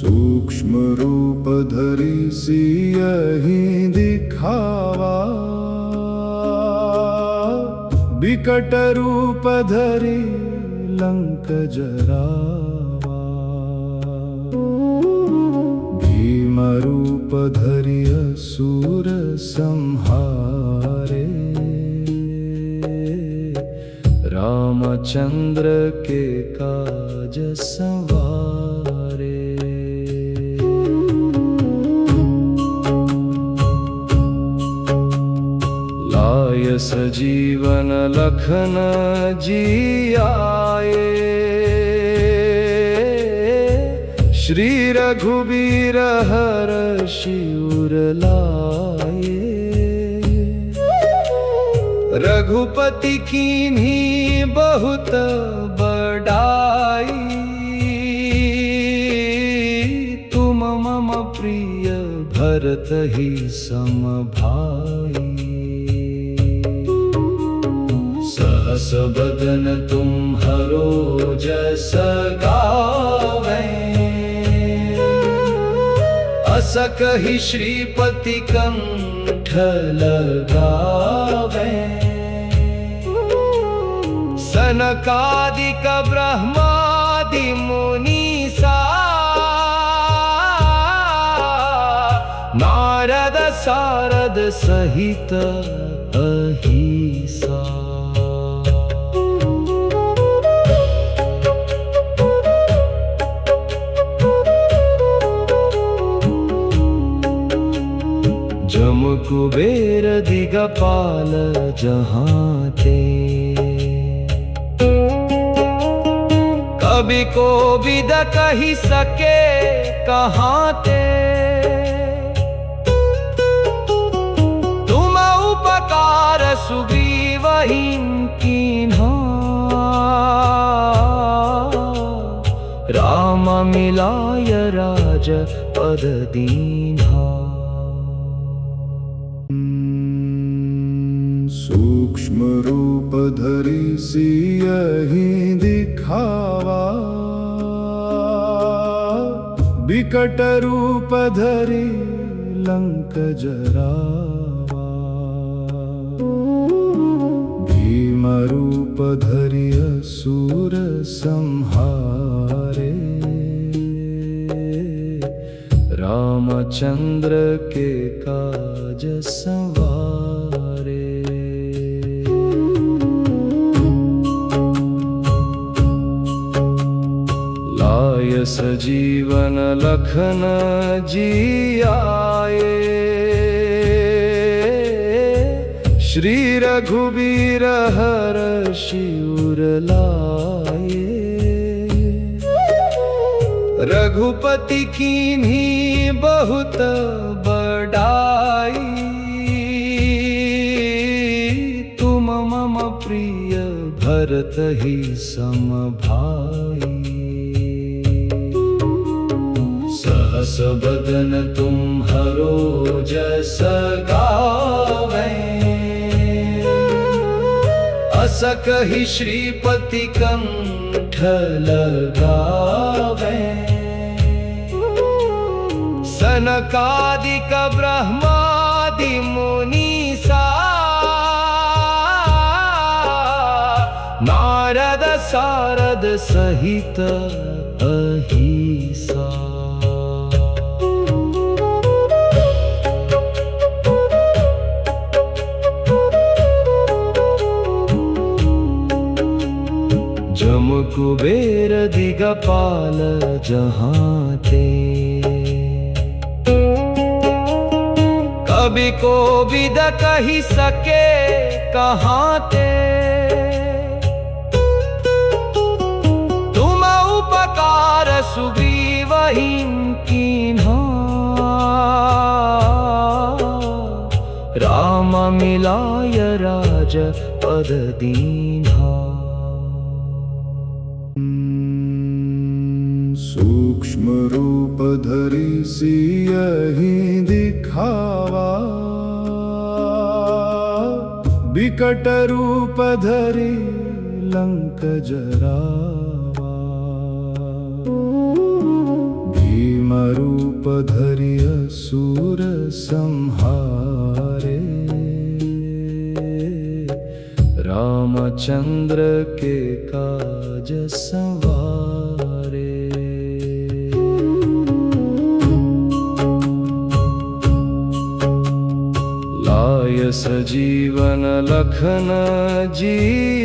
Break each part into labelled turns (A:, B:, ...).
A: सूक्ष्म रूप धरी सियहि दिखावा, विकट रूप धरी लंक जरावा। भीम रूप धरि असुर संहारे, रामचंद्र के काज संवारे। लाय सजीवन लखन जियाए, श्री रघुबीर हरषि उर लाए। रघुपति कीन्ही बहुत बड़ाई, तुम मम प्रिय भरत ही सम भाई। सहस बदन तुम्हरो जस गावें, अस कहि श्रीपति कंठ लगावें। सनकादिक ब्रह्मादि मुनीसा, नारद सारद सहित अहिसा। जम कुबेर दिगपाल जहाँ ते, कवि को विद कही सके कहाँ ते। तुम उपकार सुग्रीवहि कीन्हा, राम मिलाय राज पद दीन्हा। सूक्ष्म रूप धरि सियहि दिखावा, विकट रूप धरि लंक जरावा। भीम रूप धरि असुर संहारे, रामचंद्र के काज संवारे। लाय सजीवन लखन जियाए, श्री रघुबीर हरषि उर लाए। रघुपति कीन्ही बहुत बड़ाई, तुम मम प्रिय भरत ही सम भाई। सहस बदन तुम्हरो जस गावें, अस कहि श्रीपति कंठ लगावें। सनकादिक ब्रह्मादि मुनीसा, नारद सारद सहित अहिसा। जम कुबेर दिगपाल जहाँ ते, कवि को विद कही सके कहाँ ते। तुम उपकार सुग्रीवहि कीन्हा, राम मिलाय राज पद दीन्हा। सूक्ष्म रूप धरि सियहि दिखावा, विकट रूप धरि लंक जरावा। भीम रामचंद्र के काज संवारे। लाय सजीवन लखन जी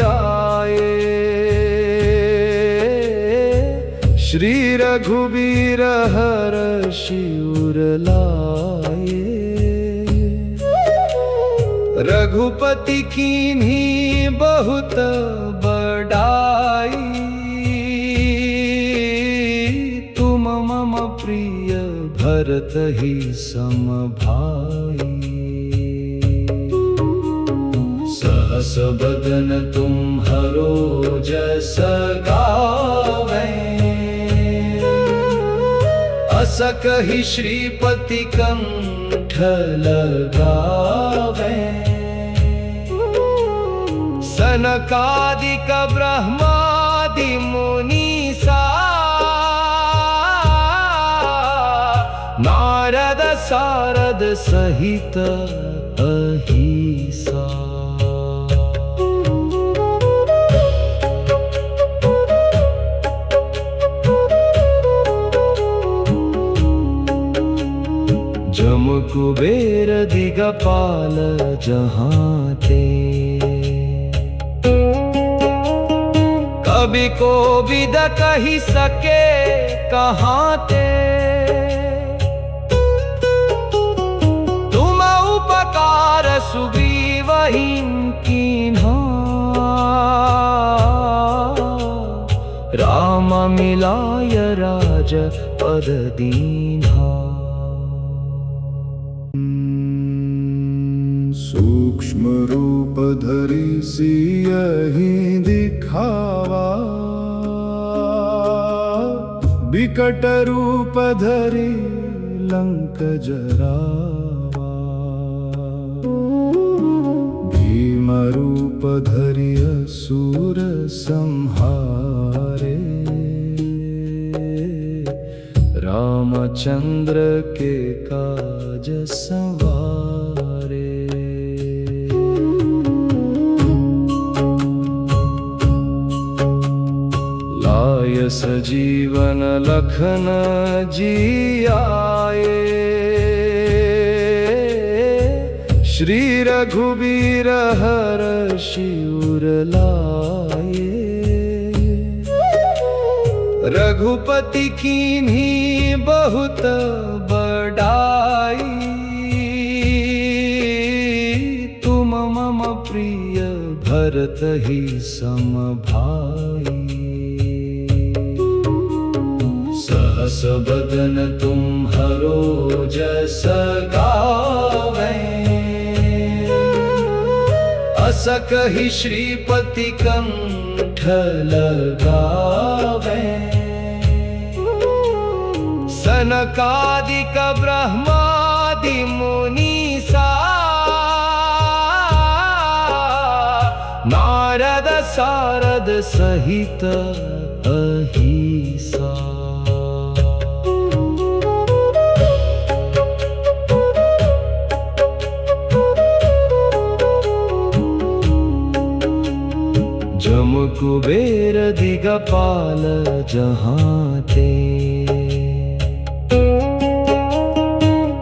A: आए, श्री रघुबीर हरषि उर लाए। रघुपति कीन्ही बहुत बड़ाई, तुम मम प्रिय भरत ही सम भाई। सहस बदन तुम्हरो जस गावें, अस कहि श्रीपति कंठ लगावें। सनकादिक ब्रह्मादि मुनीसा, नारद सारद सहित अहिसा। जम कुबेर दिगपाल जहाँ ते, कवि कोविद कहि सके कहाँ ते। तुम उपकार सुग्रीवहि कीन्हा, राम मिलाय राजपद दीन्हा।
B: सूक्ष्म रूप धरि सियहि दिखावा, बिकट रूप धरि लंक जरावा। भीम रूप धरि असुर संहारे,
A: रामचंद्र के काज संवारे। लाय सजीवन लखन जी आए, श्री रघुबीर हरषि उर लाए। रघुपति कीन्ही बहुत बड़ाई, तुम मम प्रिय भरत ही सम भाई। सहस बदन तुम्हरो जस गावें, अस कहि श्रीपति कंठ लगावें। सनकादिक ब्रह्मादि मुनीसा, नारद सारद सहित अहिसा। जम कुबेर दिगपाल जहाँ ते,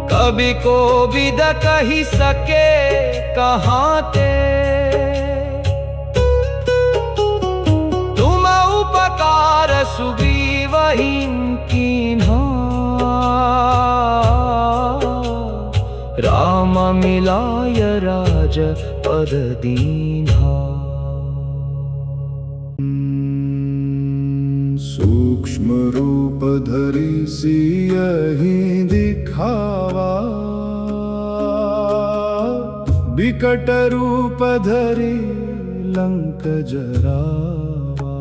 A: कवि कोविद कहि सके कहाँ ते। तुम उपकार सुग्रीवहि कीन्हा, राम मिलाय राजपद दीन्हा।
B: सूक्ष्म रूप धरि सियहि दिखावा, बिकट रूप धरि लंक जरावा।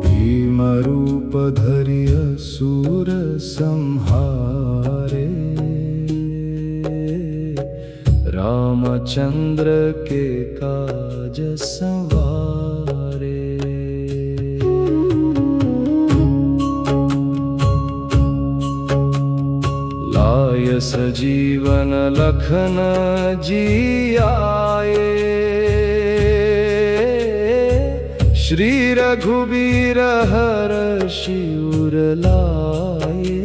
B: भीम रूप धरि असुर संहारे,
A: रामचंद्र के काज संवारे। लाय सजीवन लखन जी आए,
B: श्री रघुबीर हर्षि उर लाए।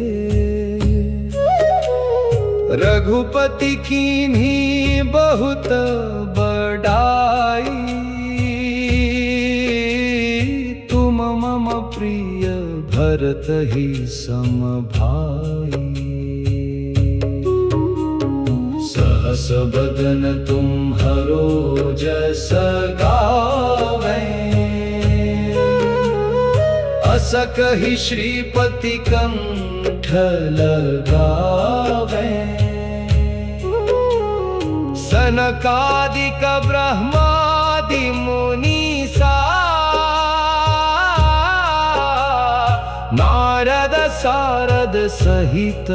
B: रघुपति कीन्ही बहुत बड़ाई, तुम मम प्रिय भरत ही सम भाई। सहस बदन तुम्हरो जस गावै, अस कहि श्रीपति कंठ लगावै। सनकादिक ब्रह्मादि मुनीसा, नारद सारद सहित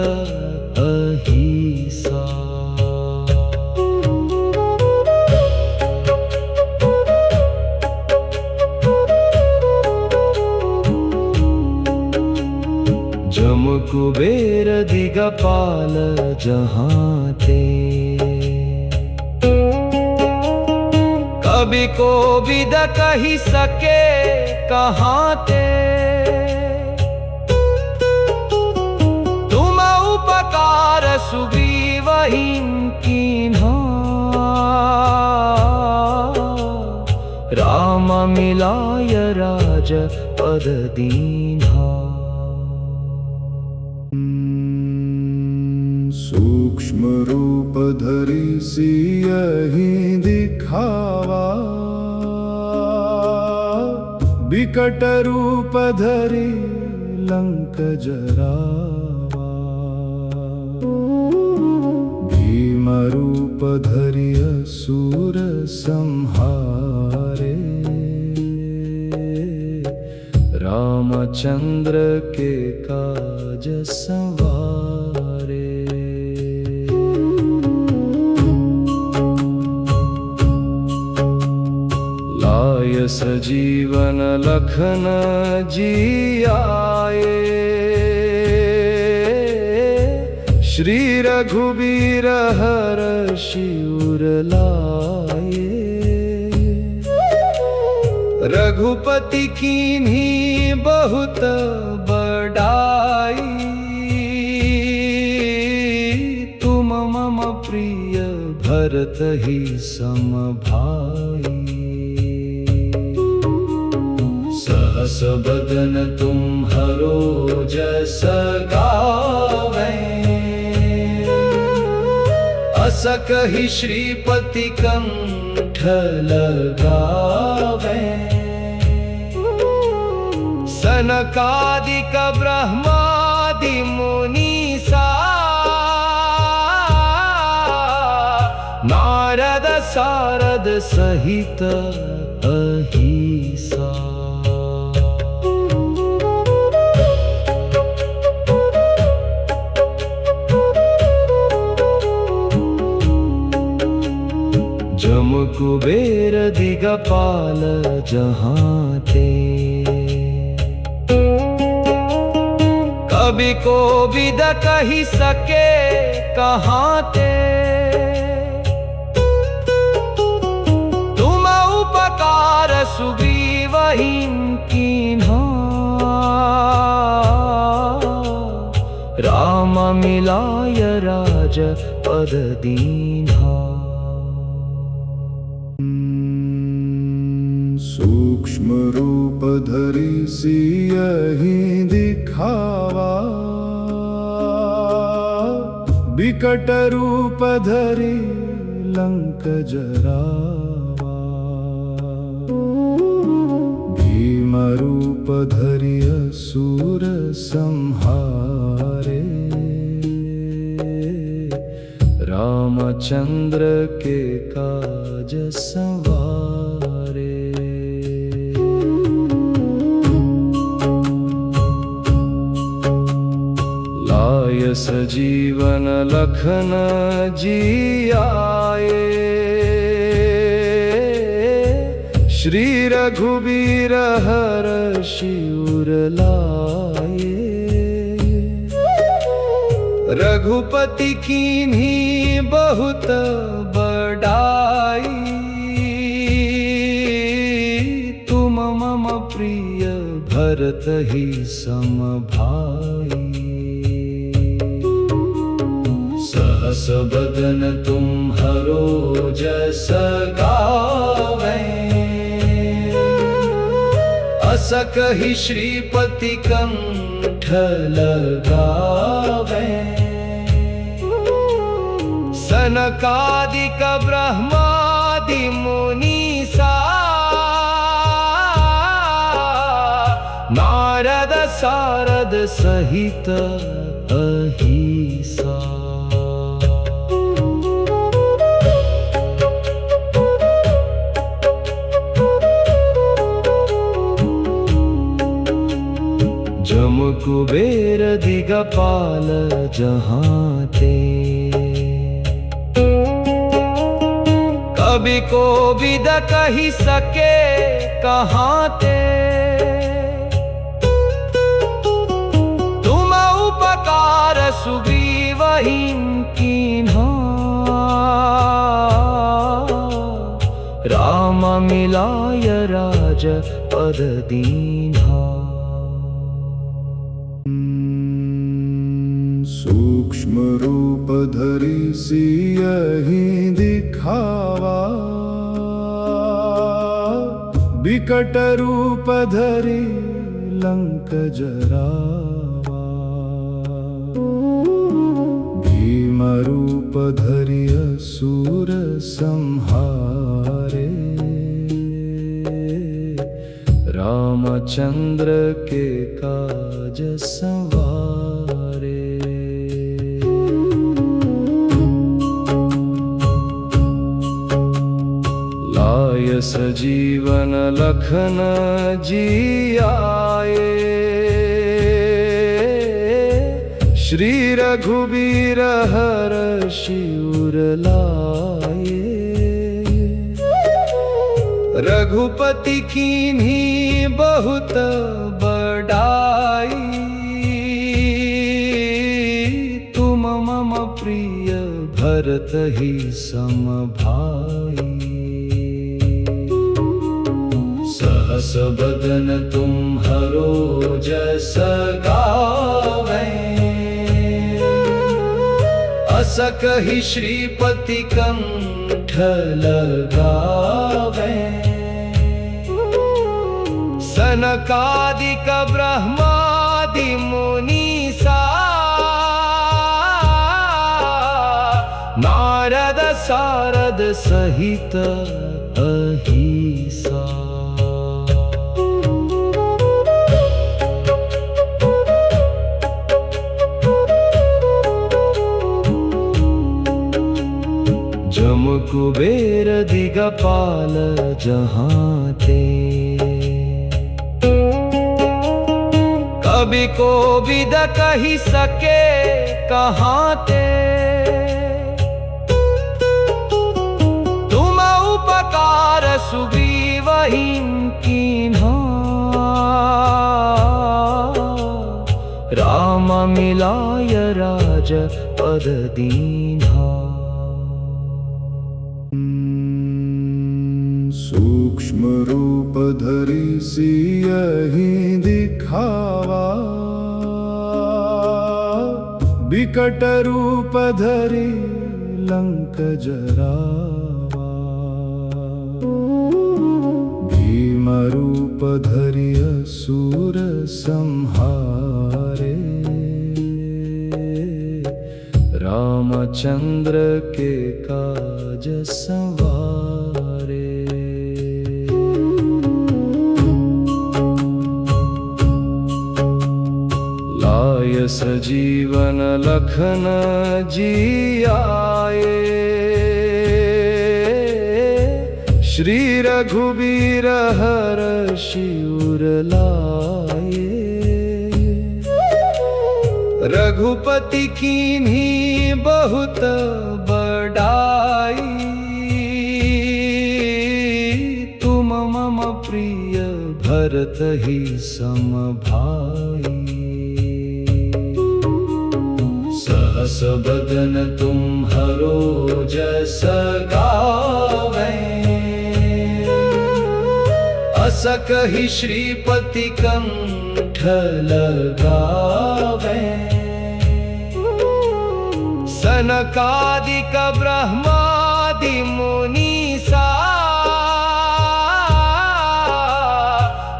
B: अहिसा। जम कुबेर दिगपाल जहाँ ते, कवि कोविद कहि सके कहाँ ते। तुम उपकार सुग्रीवहिं कीन्हा, राम मिलाय राजपद दीन्हा। सूक्ष्म रूप धरि सियहि दिखावा, विकट रूप धरि लंक जरावा। भीम रूप धरि असुर संहारे, रामचंद्र के काज संवारे। लाय सजीवन लखन जियाए, श्री रघुबीर हर्षि उर लाए। रघुपति कीन्ही बहुत बड़ाई, तुम मम प्रिय भरत ही सम भाई। सहस बदन तुम्हरो जस गावै, अस कहि श्रीपति कंठ लगावै। सनकादिक ब्रह्मादि मुनीसा, नारद सारद सहित अहिसा। जम कुबेर दिगपाल जहाँ ते, कवि कोविद कहि सके कहाँ ते। तुम उपकार सुग्रीवहिं कीन्हा, राम मिलाय राजपद दीन्हा। सूक्ष्म रूप धरि सियहि दिखावा, विकट रूप धरि लंक जरावा। भीम रूप धरि असुर संहारे, रामचंद्र के काज संवारे। लाय सजीवन लखन जियाए, श्री रघुबीर हर्षि उर लाए। रघुपति कीन्ही बहुत बड़ाई, तुम मम
A: भरत ही सम भाई। सहस बदन तुम्हरो जस गावै, अस कहि श्रीपति कंठ लगावै। सनकादिक ब्रह्मादि मुनीसा, नारद सारद सहित अहिसा। जम कुबेर दिगपाल जहाँ ते, कवि को विद कहि सके कहाँ ते। तुम उपकार सुग्रीव कीन्हा, राम मिलाय राज पद दीन्हा।
C: सूक्ष्म रूप धरि सियहि दिखावा, विकट रूप धरि लंक जरावा। भीम रूप धरि असुर संहारे, रामचंद्र के काज संवारे। लाय सजीवन लखन जियाए, श्री रघुबीर हरषि उर लाए। रघुपति कीन्ही बहुत बड़ाई, तुम मम प्रिय भरत ही सम भाई। सहस बदन तुम्हरो जस गावै, अस कहि श्रीपति कंठ लगावै। सनकादिक ब्रह्मादि मुनीसा, नारद सारद सहित अहिसा। जम कुबेर दिगपाल जहाँ ते, कवि को विद कहि सके कहाँ ते। तुम उपकार सुग्रीव कीन्हा, राम मिलाय राज पद दीन्हा। सूक्ष्म रूप धरि सियहि दिखावा, विकट रूप धरि लंक जरावा। भीम रूप धरि असुर संहारे, रामचंद्र के काज संवारे। लाय सजीवन लखन जियाए, श्री रघुबीर हरषि उर लाए। रघुपति कीन्ही बहुत बड़ाई, तुम मम प्रिय भरत ही सम भाई। सहस बदन तुम्हरो जस गावै, अस सकहि श्रीपति कंठ लगावे।
B: सनकादिक ब्रह्मादि मुनीसा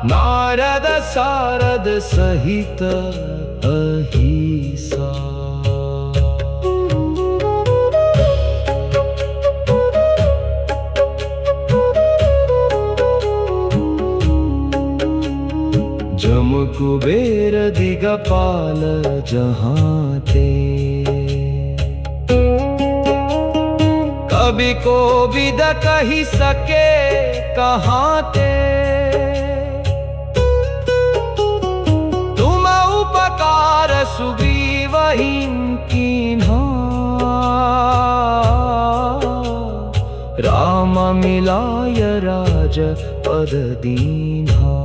B: नारद सारद सहित अहिसा। जम कुबेर दिगपाल जहाँ ते, कवि को विद कही सके कहाँ ते। तुम उपकार सुग्रीव कीन्हा, राम मिलाय राज पद दीन्हा।